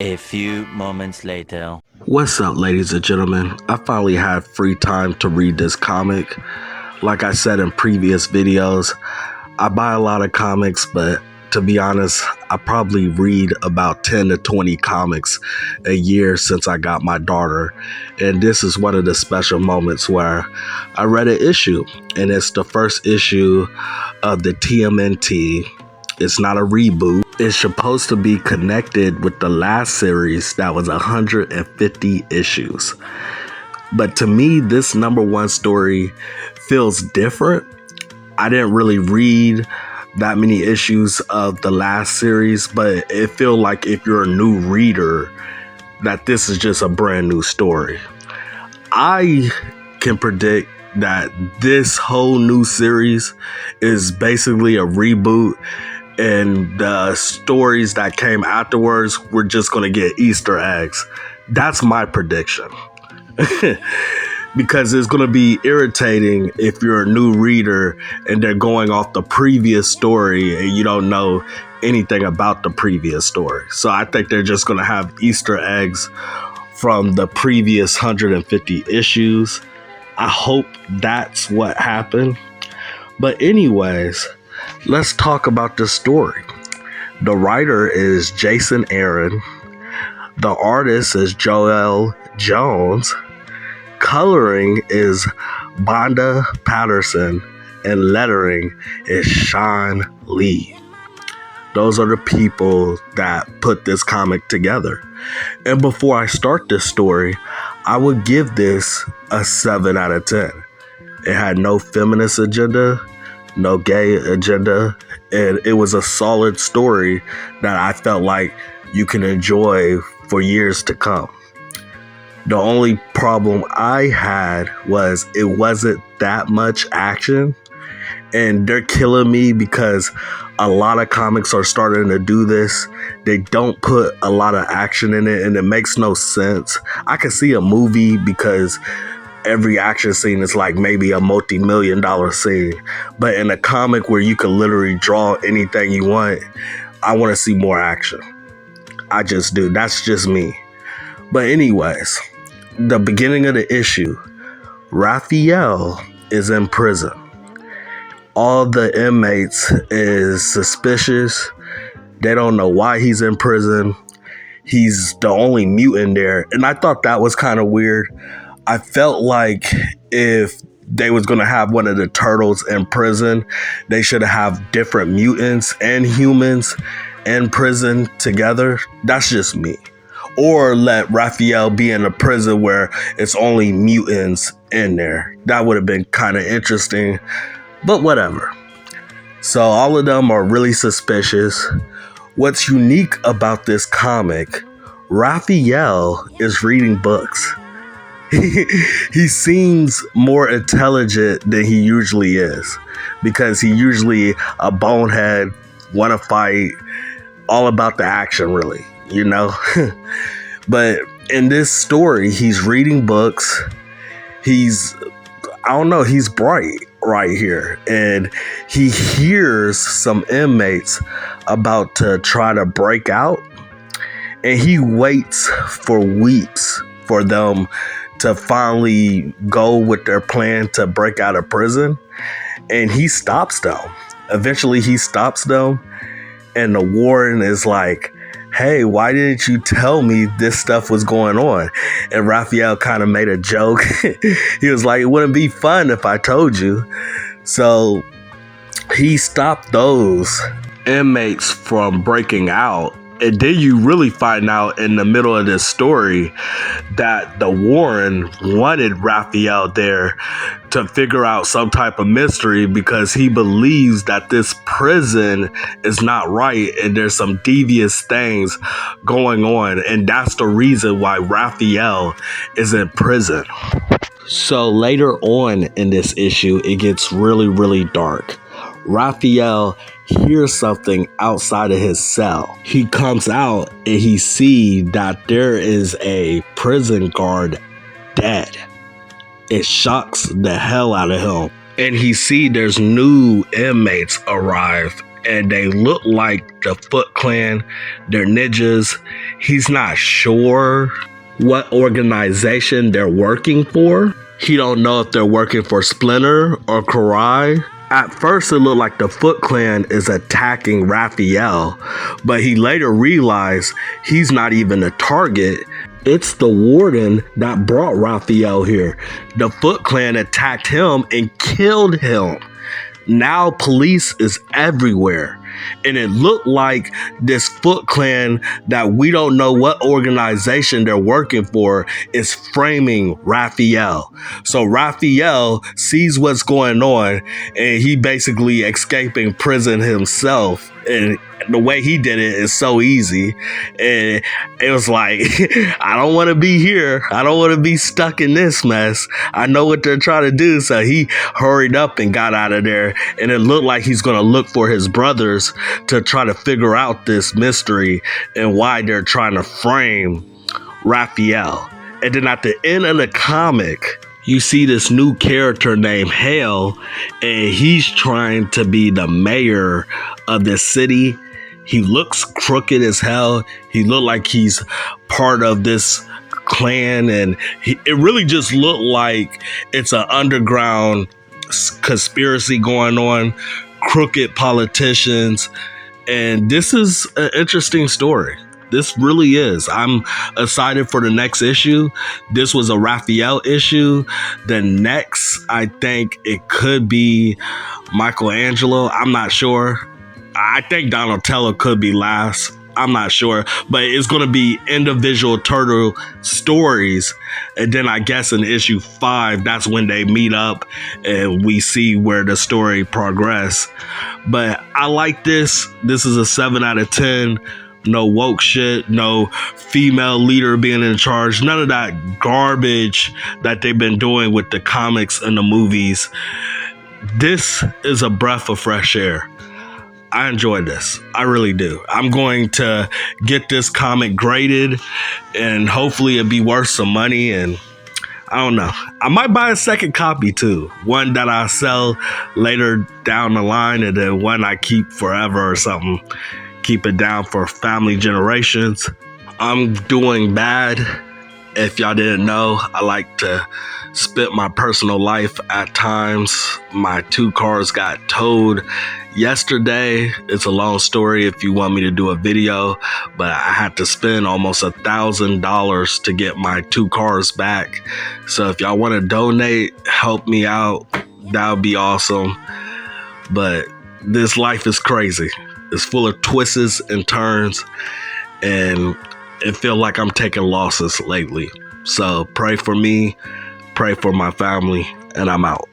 A few moments later. What's up, ladies and gentlemen? I finally had free time to read this comic. Like I said in previous videos, I buy a lot of comics, but to be honest, I probably read about 10 to 20 comics a year since I got my daughter. And this is one of the special moments where I read an issue, and it's the first issue of the TMNT. It's not a reboot. It's supposed to be connected with the last series that was 150 issues. But to me, this number one story feels different. I didn't really read that many issues of the last series, but it feels like if you're a new reader, that this is just a brand new story. I can predict that this whole new series is basically a reboot, and the stories that came afterwards, we're just going to get Easter eggs. That's my prediction. Because it's going to be irritating if you're a new reader and they're going off the previous story and you don't know anything about the previous story. So I think they're just going to have Easter eggs from the previous 150 issues. I hope that's what happened. But anyways, let's talk about this story. The writer is Jason Aaron. The artist is Joëlle Jones. Coloring is Bonda Patterson. And lettering is Sean Lee. Those are the people that put this comic together. And before I start this story, I would give this a 7 out of 10. It had no feminist agenda, no gay agenda, and it was a solid story that I felt like you can enjoy for years to come. The only problem I had was it wasn't that much action, and they're killing me because a lot of comics are starting to do this. They don't put a lot of action in it, and it makes no sense. I can see a movie because every action scene is like maybe a multi-million-dollar scene. But in a comic where you can literally draw anything you want, I want to see more action. I just do. That's just me. But anyways, the beginning of the issue, Raphael is in prison. All the inmates is suspicious. They don't know why he's in prison. He's the only mutant there. And I thought that was kind of weird. I felt like if they was going to have one of the turtles in prison, they should have different mutants and humans in prison together. That's just me. Or let Raphael be in a prison where it's only mutants in there. That would have been kind of interesting, but whatever. So all of them are really suspicious. What's unique about this comic, Raphael is reading books. He seems more intelligent than he usually is, because he usually a bonehead, want to fight, all about the action, really, you know. But in this story, he's reading books. He's bright right here, and he hears some inmates about to try to break out, and he waits for weeks for them to finally go with their plan to break out of prison, and he stops them. Eventually he stops them, and the warden is like, hey, why didn't you tell me this stuff was going on? And Raphael kind of made a joke. He was like, it wouldn't be fun if I told you. So he stopped those inmates from breaking out. And then you really find out in the middle of this story that the warden wanted Raphael there to figure out some type of mystery, because he believes that this prison is not right and there's some devious things going on. And that's the reason why Raphael is in prison. So later on in this issue, it gets really, really dark. Raphael hears something outside of his cell. He comes out and he sees that there is a prison guard dead. It shocks the hell out of him. And he sees there's new inmates arrive and they look like the Foot Clan. They're ninjas. He's not sure what organization they're working for. He don't know if they're working for Splinter or Karai. At first, it looked like the Foot Clan is attacking Raphael, but he later realized he's not even a target. It's the warden that brought Raphael here. The Foot Clan attacked him and killed him. Now police is everywhere. And it looked like this Foot Clan that we don't know what organization they're working for is framing Raphael. So Raphael sees what's going on and he basically escaping prison himself. And the way he did it is so easy. And it was like, I don't want to be here. I don't want to be stuck in this mess. I know what they're trying to do. So he hurried up and got out of there. And it looked like he's going to look for his brothers to try to figure out this mystery and why they're trying to frame Raphael. And then at the end of the comic, you see this new character named Hale, and he's trying to be the mayor of this city. He looks crooked as hell. He looked like he's part of this clan, and it really just looked like it's an underground conspiracy going on, crooked politicians, and this is an interesting story. This really is. I'm excited for the next issue. This was a Raphael issue. The next, I think it could be Michelangelo. I'm not sure. I think Donatello could be last. I'm not sure. But it's going to be individual turtle stories. And then I guess in issue 5, that's when they meet up and we see where the story progress. But I like this. This is a 7 out of 10. No woke shit, no female leader being in charge, none of that garbage that they've been doing with the comics and the movies. This is a breath of fresh air. I enjoy this. I really do. I'm going to get this comic graded and hopefully it'll be worth some money, and I don't know. I might buy a second copy too. One that I sell later down the line and then one I keep forever or something. Keep it down for family generations. I'm doing bad. If y'all didn't know, I like to spit my personal life at times. My 2 cars got towed yesterday. It's a long story if you want me to do a video, but I had to spend almost $1,000 to get my 2 cars back. So if y'all want to donate, help me out, that would be awesome. But this life is crazy. It's full of twists and turns, and it feels like I'm taking losses lately. So pray for me, pray for my family, and I'm out.